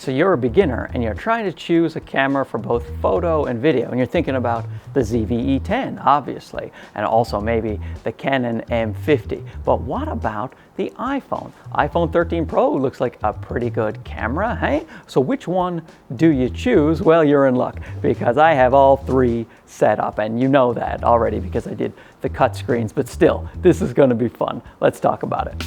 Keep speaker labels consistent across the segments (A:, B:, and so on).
A: So you're a beginner and you're trying to choose a camera for both photo and video, and you're thinking about the ZV-E10, obviously, and also maybe the Canon M50. But what about the iPhone? iPhone 13 Pro looks like a pretty good camera, hey? So which one do you choose? Well, you're in luck, because I have all three set up, and you know that already because I did the cut screens, but still, this is going to be fun. Let's talk about it.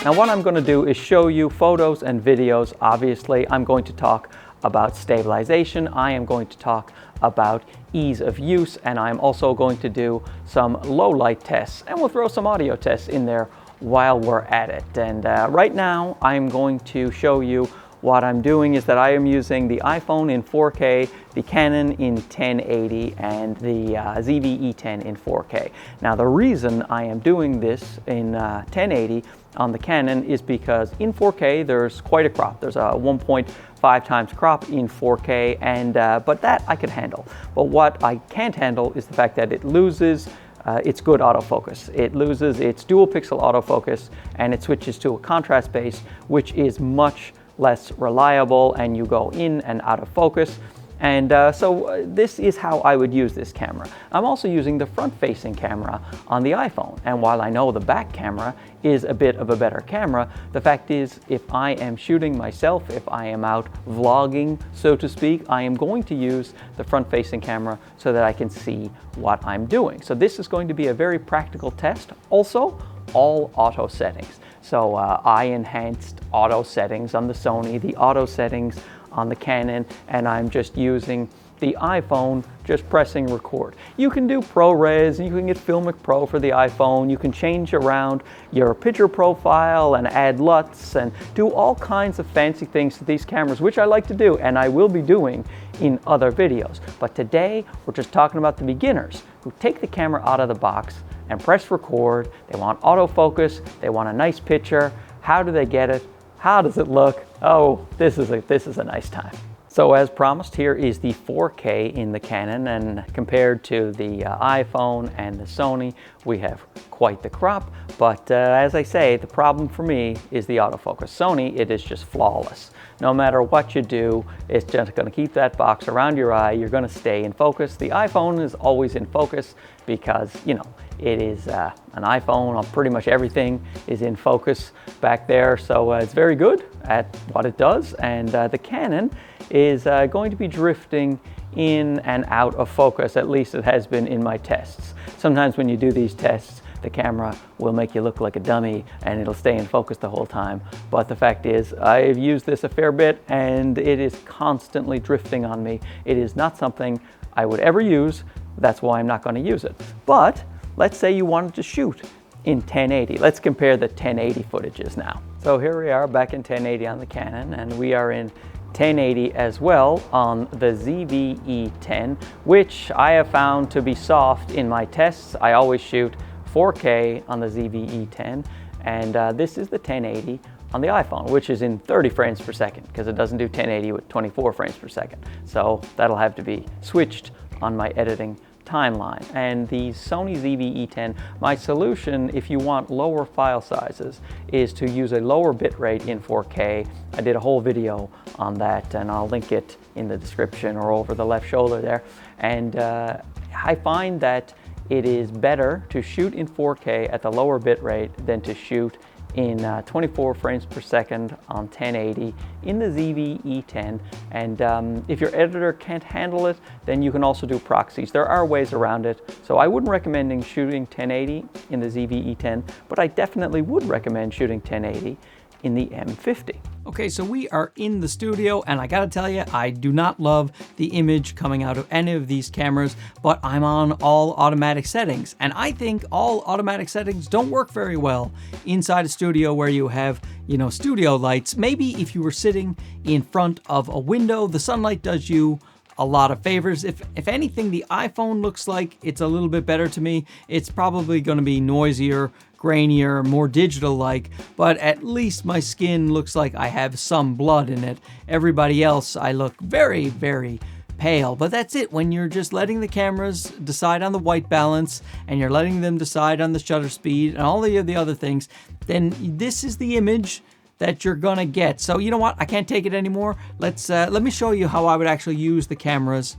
A: Now what I'm going to do is show you photos and videos. Obviously, I'm going to talk about stabilization. I am going to talk about ease of use, and I'm also going to do some low light tests, and we'll throw some audio tests in there while we're at it. And right now I'm going to show you what I'm doing is that I am using the iPhone in 4K, the Canon in 1080, and the ZV-E10 in 4K. Now the reason I am doing this in 1080 on the Canon is because in 4K there's quite a crop. There's a 1.5 times crop in 4K, and but that I could handle. But what I can't handle is the fact that it loses its good autofocus. It loses its dual pixel autofocus, and it switches to a contrast base, which is much less reliable, and you go in and out of focus. And so this is how I would use this camera. I'm also using the front-facing camera on the iPhone, and while I know the back camera is a bit of a better camera, the fact is if I am shooting myself, if I am out vlogging, so to speak, I am going to use the front-facing camera so that I can see what I'm doing. So this is going to be a very practical test. Also, all auto settings. So I enhanced auto settings on the Sony, the auto settings on the Canon, and I'm just using the iPhone, just pressing record. You can do ProRes, and you can get Filmic Pro for the iPhone. You can change around your picture profile and add LUTs and do all kinds of fancy things to these cameras, which I like to do, and I will be doing in other videos. But today, we're just talking about the beginners who take the camera out of the box and press record. They want autofocus, they want a nice picture. How do they get it? How does it look? Oh, this is a nice time. So as promised, here is the 4K in the Canon, and compared to the iPhone and the Sony, we have quite the crop. But as I say, the problem for me is the autofocus. Sony, it is just flawless. No matter what you do, it's just going to keep that box around your eye. You're going to stay in focus. The iPhone is always in focus because, you know, it is an iPhone on pretty much everything is in focus back there. So it's very good at what it does. And the Canon is going to be drifting in and out of focus. At least it has been in my tests. Sometimes when you do these tests, the camera will make you look like a dummy and it'll stay in focus the whole time. But the fact is, I've used this a fair bit and it is constantly drifting on me. It is not something I would ever use. That's why I'm not going to use it. But let's say you wanted to shoot in 1080. Let's compare the 1080 footages now. So here we are back in 1080 on the Canon, and we are in 1080 as well on the ZV-E10, which I have found to be soft in my tests. I always shoot 4K on the ZV-E10, and this is the 1080 on the iPhone, which is in 30 frames per second because it doesn't do 1080 with 24 frames per second. So that'll have to be switched on my editing timeline. And the Sony ZV-E10, my solution if you want lower file sizes is to use a lower bitrate in 4K. I did a whole video on that, and I'll link it in the description or over the left shoulder there. And I find that it is better to shoot in 4K at the lower bitrate than to shoot in 24 frames per second on 1080 in the ZV-E10. And if your editor can't handle it, then you can also do proxies. There are ways around it. So I wouldn't recommend shooting 1080 in the ZV-E10, but I definitely would recommend shooting 1080 in the M50. Okay, so we are in the studio, and I gotta tell you, I do not love the image coming out of any of these cameras, but I'm on all automatic settings, and I think all automatic settings don't work very well inside a studio where you have, you know, studio lights. Maybe if you were sitting in front of a window, the sunlight does you a lot of favors. If anything, the iPhone looks like it's a little bit better to me. It's probably going to be noisier, grainier, more digital-like, but at least my skin looks like I have some blood in it. Everybody else, I look very, very
B: pale, but that's it. When you're just letting the cameras decide on the white balance and you're letting them decide on the shutter speed and all the other things, then this is the image that you're gonna get. So you know what? I can't take it anymore. Let me show you how I would actually use the cameras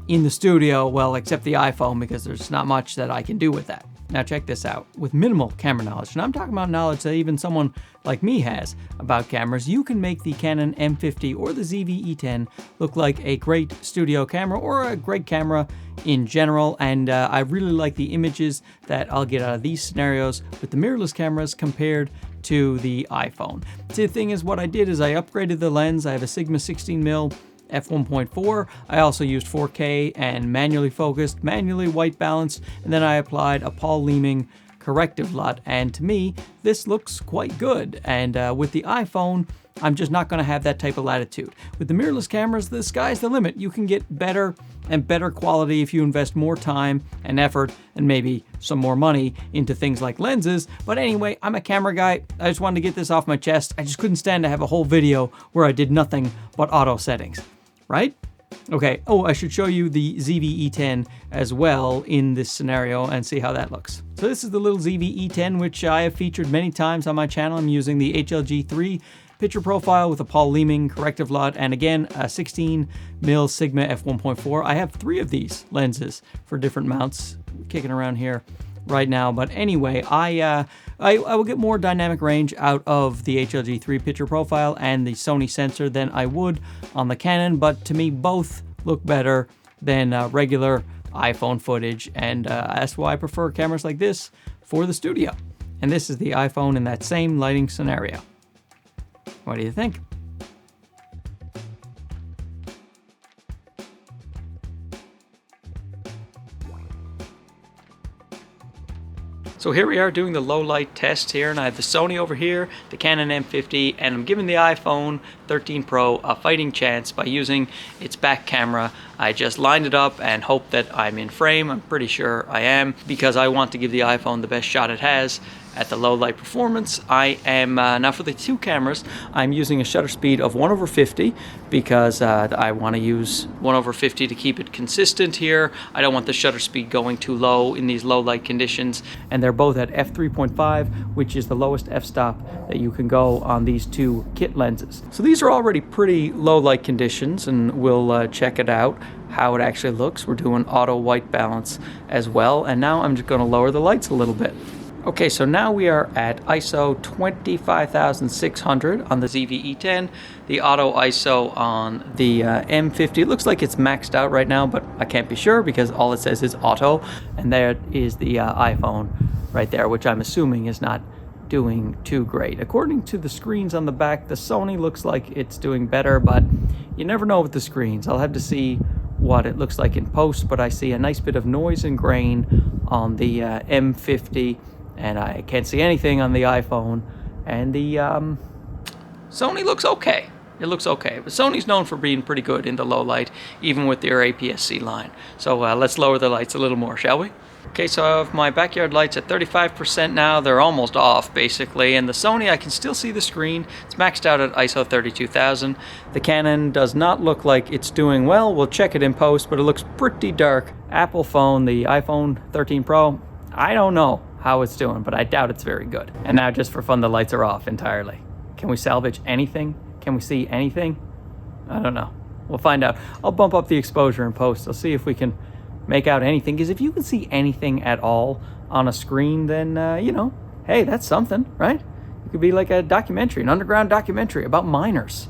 B: in the studio. Well, except the iPhone, because there's not much that I can do with that. Now check this out. With minimal camera knowledge, and I'm talking about knowledge that even someone like me has about cameras, you can make the Canon M50 or the ZV-E10 look like a great studio camera or a great camera in general. And I really like the images that I'll get out of these scenarios with the mirrorless cameras compared to the iPhone. See, the thing is, what I did is I upgraded the lens. I have a Sigma 16mm f1.4. I also used 4K and manually focused, manually white balanced, and then I applied a Paul Leeming corrective LUT, and to me this looks quite good. And with the iPhone, I'm just not going to have that type of latitude. With the mirrorless cameras, the sky's the limit. You can get better and better quality if you invest more time and effort and maybe some more money into things like lenses. But anyway, I'm a camera guy. I just wanted to get this off my chest. I just couldn't stand to have a whole video where I did nothing but auto settings. Right? Okay. Oh, I should show you the ZV-E10 as well in this scenario and see how that looks. So this is the little ZV-E10, which I have featured many times on my channel. I'm using the HLG3 picture profile with a Paul Leeming corrective LUT, and again, a 16mm Sigma f1.4. I have 3 of these lenses for different mounts kicking around here right now. But anyway, I will get more dynamic range out of the HLG3 picture profile and the Sony sensor than I would on the Canon, but to me both look better than regular iPhone footage, and that's why I prefer cameras like this for the studio. And this is the iPhone in that same lighting scenario. What do you think? So here we are doing the low light test here, and I have the Sony over here, the Canon M50, and I'm giving the iPhone 13 Pro a fighting chance by using its back camera. I just lined it up and hope that I'm in frame. I'm pretty sure I am, because I want to give the iPhone the best shot it has at the low light performance. I am, now for the 2 cameras, I'm using a shutter speed of 1/50 because I want to use 1/50 to keep it consistent here. I don't want the shutter speed going too low in these low light conditions. And they're both at f3.5, which is the lowest f-stop that you can go on these 2 kit lenses. So these are already pretty low light conditions, and we'll check it out how it actually looks. We're doing auto white balance as well, and now I'm just going to lower the lights a little bit. Okay, so now we are at ISO 25,600 on the ZV-E10, the auto ISO on the M50. It looks like it's maxed out right now, but I can't be sure because all it says is auto, and there is the iPhone right there, which I'm assuming is not doing too great. According to the screens on the back, the Sony looks like it's doing better, but you never know with the screens. I'll have to see what it looks like in post, but I see a nice bit of noise and grain on the M50, and I can't see anything on the iPhone. And the Sony looks okay. It looks okay, but Sony's known for being pretty good in the low light, even with their APS-C line. So let's lower the lights a little more, shall we? Okay, so I have my backyard lights at 35% now. They're almost off, basically. And the Sony, I can still see the screen. It's maxed out at ISO 32,000. The Canon does not look like it's doing well. We'll check it in post, but it looks pretty dark. Apple phone, the iPhone 13 Pro, I don't know how it's doing, but I doubt it's very good. And now, just for fun, the lights are off entirely. Can we salvage anything? Can we see anything? I don't know. We'll find out. I'll bump up the exposure in post. I'll see if we can make out anything, because if you can see anything at all on a screen, then you know, hey, that's something, right? It could be like a documentary, an underground documentary about miners,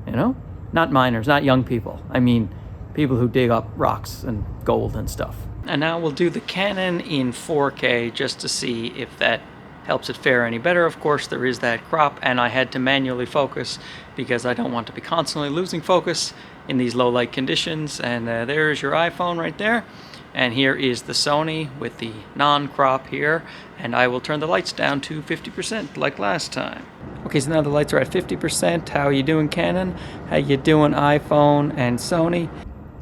B: you know? Not miners, not young people. I mean people who dig up rocks and gold and stuff. And now we'll do the Canon in 4K just to see if that helps it fare any better. Of course, there is that crop, and I had to manually focus because I don't want to be constantly losing focus in these low light conditions. And there's your iPhone right there, and here is the Sony with the non-crop here, and I will turn the lights down to 50% like last time. Okay, so now the lights are at 50%. How are you doing, Canon? How you doing, iPhone and Sony?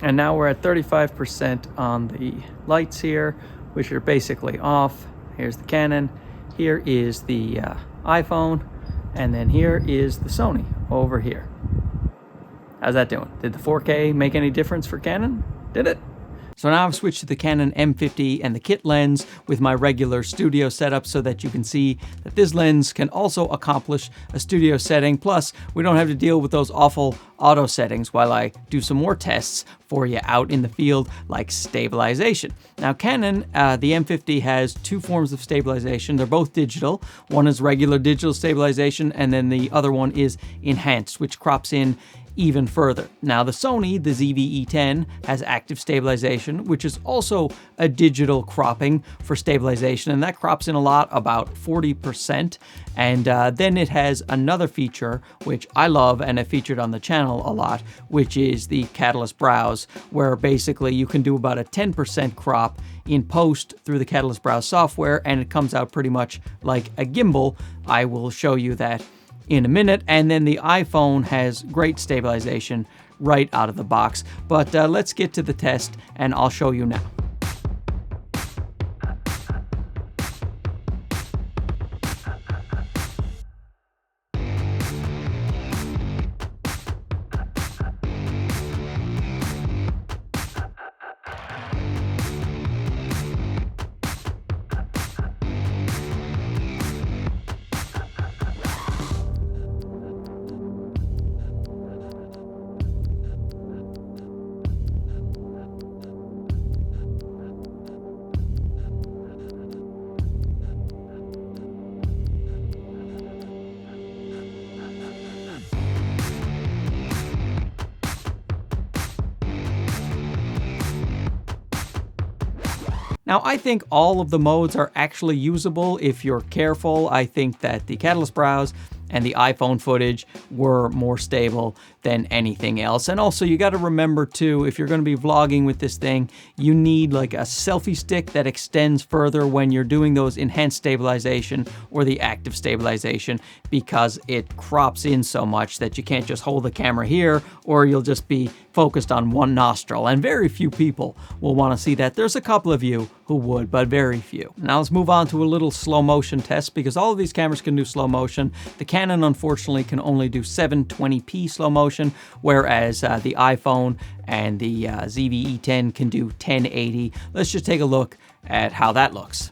B: And now we're at 35% on the lights here, which are basically off. Here's the Canon, here is the iPhone, and then here is the Sony over here. How's that doing? Did the 4K make any difference for Canon? Did it? So now I've switched to the Canon M50 and the kit lens with my regular studio setup so that you can see that this lens can also accomplish a studio setting. Plus, we don't have to deal with those awful auto settings while I do some more tests for you out in the field, like stabilization. Now Canon, the M50 has two forms of stabilization. They're both digital. One is regular digital stabilization, and then the other one is enhanced, which crops in even further. Now the Sony, the ZV-E10, has active stabilization, which is also a digital cropping for stabilization, and that crops in a lot, about 40%. And then it has another feature, which I love and I've featured on the channel a lot, which is the Catalyst Browse, where basically you can do about a 10% crop in post through the Catalyst Browse software, and it comes out pretty much like a gimbal. I will show you that in a minute. And then the iPhone has great stabilization right out of the box. But let's get to the test and I'll show you now. Now, I think all of the modes are actually usable if you're careful. I think that the Catalyst Browse and the iPhone footage were more stable than anything else. And also, you got to remember too, if you're going to be vlogging with this thing, you need like a selfie stick that extends further when you're doing those enhanced stabilization or the active stabilization, because it crops in so much that you can't just hold the camera here, or you'll just be focused on one nostril. And very few people will want to see that. There's a couple of you who would, but very few. Now let's move on to a little slow motion test, because all of these cameras can do slow motion. The Canon, unfortunately, can only do 720p slow motion, whereas the iPhone and the ZV-E10 can do 1080. Let's just take a look at how that looks.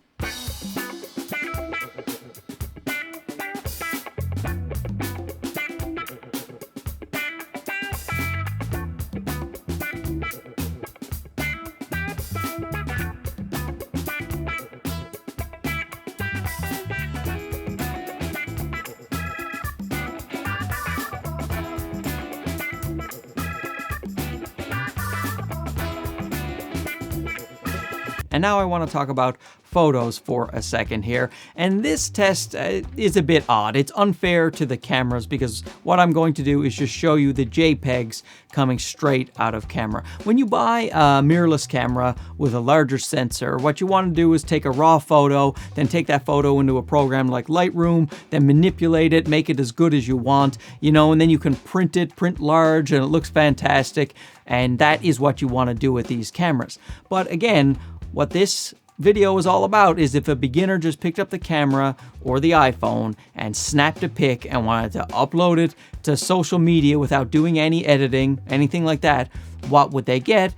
B: And now I want to talk about photos for a second here. And this test is a bit odd. It's unfair to the cameras, because what I'm going to do is just show you the JPEGs coming straight out of camera. When you buy a mirrorless camera with a larger sensor, what you want to do is take a raw photo, then take that photo into a program like Lightroom, then manipulate it, make it as good as you want, you know, and then you can print large, and it looks fantastic. And that is what you want to do with these cameras. But again, what this video is all about is if a beginner just picked up the camera or the iPhone and snapped a pic and wanted to upload it to social media without doing any editing, anything like that, what would they get?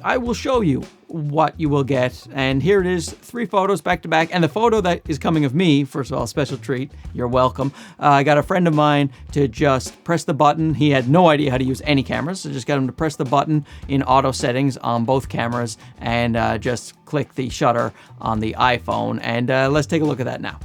B: I will show you what you will get. And here it is, 3 photos back to back. And the photo that is coming of me, first of all, special treat, you're welcome. I got a friend of mine to just press the button. He had no idea how to use any cameras, so just got him to press the button in auto settings on both cameras and just click the shutter on the iPhone. And let's take a look at that now.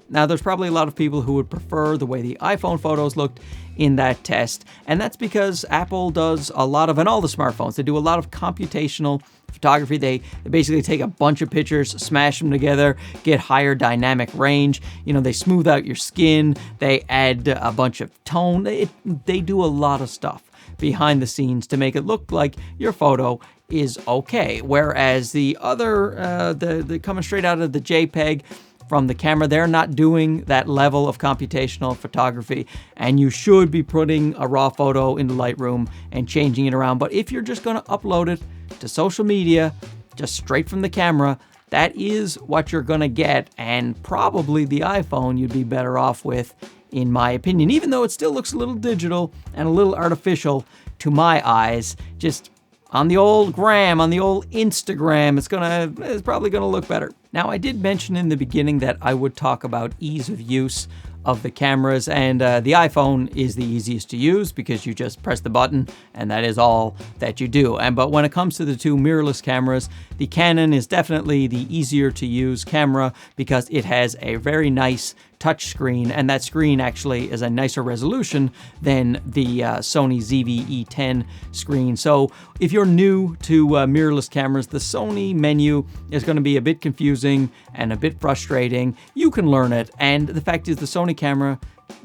B: Now, there's probably a lot of people who would prefer the way the iPhone photos looked in that test, and that's because Apple does a lot of, and all the smartphones, they do a lot of computational photography. They basically take a bunch of pictures, smash them together, get higher dynamic range. You know, they smooth out your skin, they add a bunch of tone. They do a lot of stuff behind the scenes to make it look like your photo is okay. Whereas the other, the coming straight out of the JPEG from the camera, they're not doing that level of computational photography, and you should be putting a raw photo into Lightroom and changing it around. But if you're just going to upload it to social media, just straight from the camera, that is what you're going to get, and probably the iPhone you'd be better off with, in my opinion, even though it still looks a little digital and a little artificial to my eyes. Just on the old gram, on the old Instagram, it's probably gonna look better. Now, I did mention in the beginning that I would talk about ease of use of the cameras, and the iPhone is the easiest to use because you just press the button and that is all that you do. But when it comes to the two mirrorless cameras, the Canon is definitely the easier to use camera because it has a very nice touch screen, and that screen actually is a nicer resolution than the Sony ZV-E10 screen. So if you're new to mirrorless cameras, the Sony menu is going to be a bit confusing and a bit frustrating. You can learn it, and the fact is the Sony camera,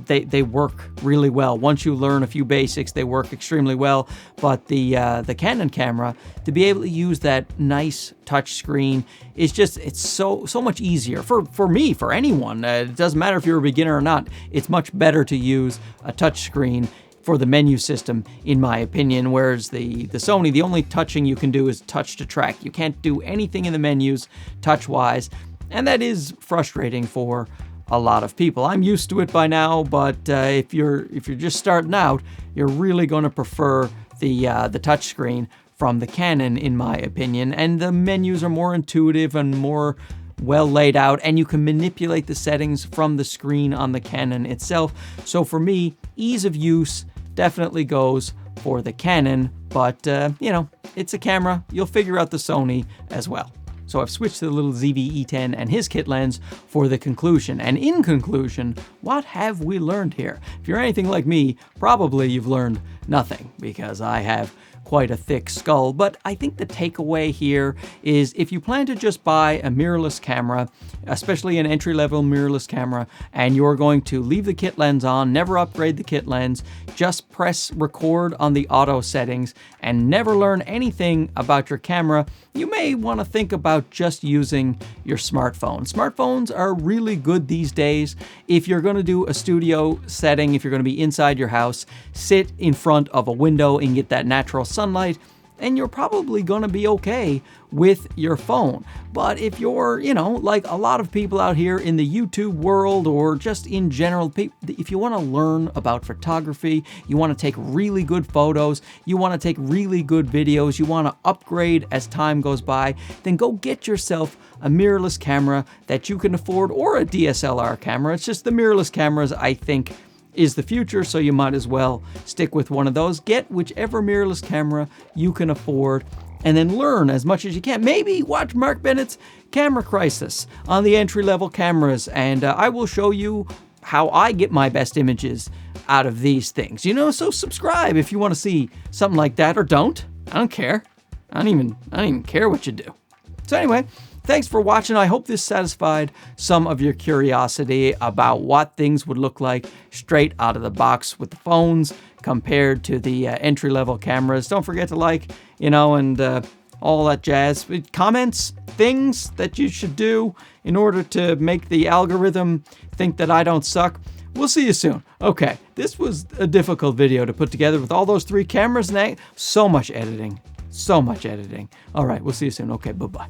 B: they work really well. Once you learn a few basics, they work extremely well. But the Canon camera, to be able to use that nice touch screen is just, it's so much easier for me, for anyone. It doesn't matter if you're a beginner or not. It's much better to use a touch screen for the menu system, in my opinion, whereas the Sony, the only touching you can do is touch to track. You can't do anything in the menus touch-wise, and that is frustrating for a lot of people. I'm used to it by now, but if you're just starting out, you're really going to prefer the touch screen from the Canon, in my opinion. And the menus are more intuitive and more well laid out, and you can manipulate the settings from the screen on the Canon itself. So for me, ease of use definitely goes for the Canon, but you know, it's a camera. You'll figure out the Sony as well. So I've switched to the little ZV-E10 and his kit lens for the conclusion. And in conclusion, what have we learned here? If you're anything like me, probably you've learned nothing, because I have quite a thick skull. But I think the takeaway here is, if you plan to just buy a mirrorless camera, especially an entry-level mirrorless camera, and you're going to leave the kit lens on, never upgrade the kit lens, just press record on the auto settings, and never learn anything about your camera, you may want to think about just using your smartphone. Smartphones are really good these days. If you're going to do a studio setting, if you're going to be inside your house, sit in front of a window and get that natural sunlight, and you're probably going to be okay with your phone. But if you're, you know, like a lot of people out here in the YouTube world, or just in general, if you want to learn about photography, you want to take really good photos, you want to take really good videos, you want to upgrade as time goes by, then go get yourself a mirrorless camera that you can afford, or a DSLR camera. It's just the mirrorless cameras, I think, is the future, so you might as well stick with one of those. Get whichever mirrorless camera you can afford, and then learn as much as you can. Maybe watch Mark Bennett's Camera Crisis on the entry-level cameras, and I will show you how I get my best images out of these things. You know, so subscribe if you want to see something like that, or don't. I don't care. I don't even care what you do. So anyway, thanks for watching. I hope this satisfied some of your curiosity about what things would look like straight out of the box with the phones compared to the entry-level cameras. Don't forget to like, you know, and all that jazz. Comments, things that you should do in order to make the algorithm think that I don't suck. We'll see you soon. Okay, this was a difficult video to put together with all those 3 cameras and so much editing. So much editing. All right, we'll see you soon. Okay, bye-bye.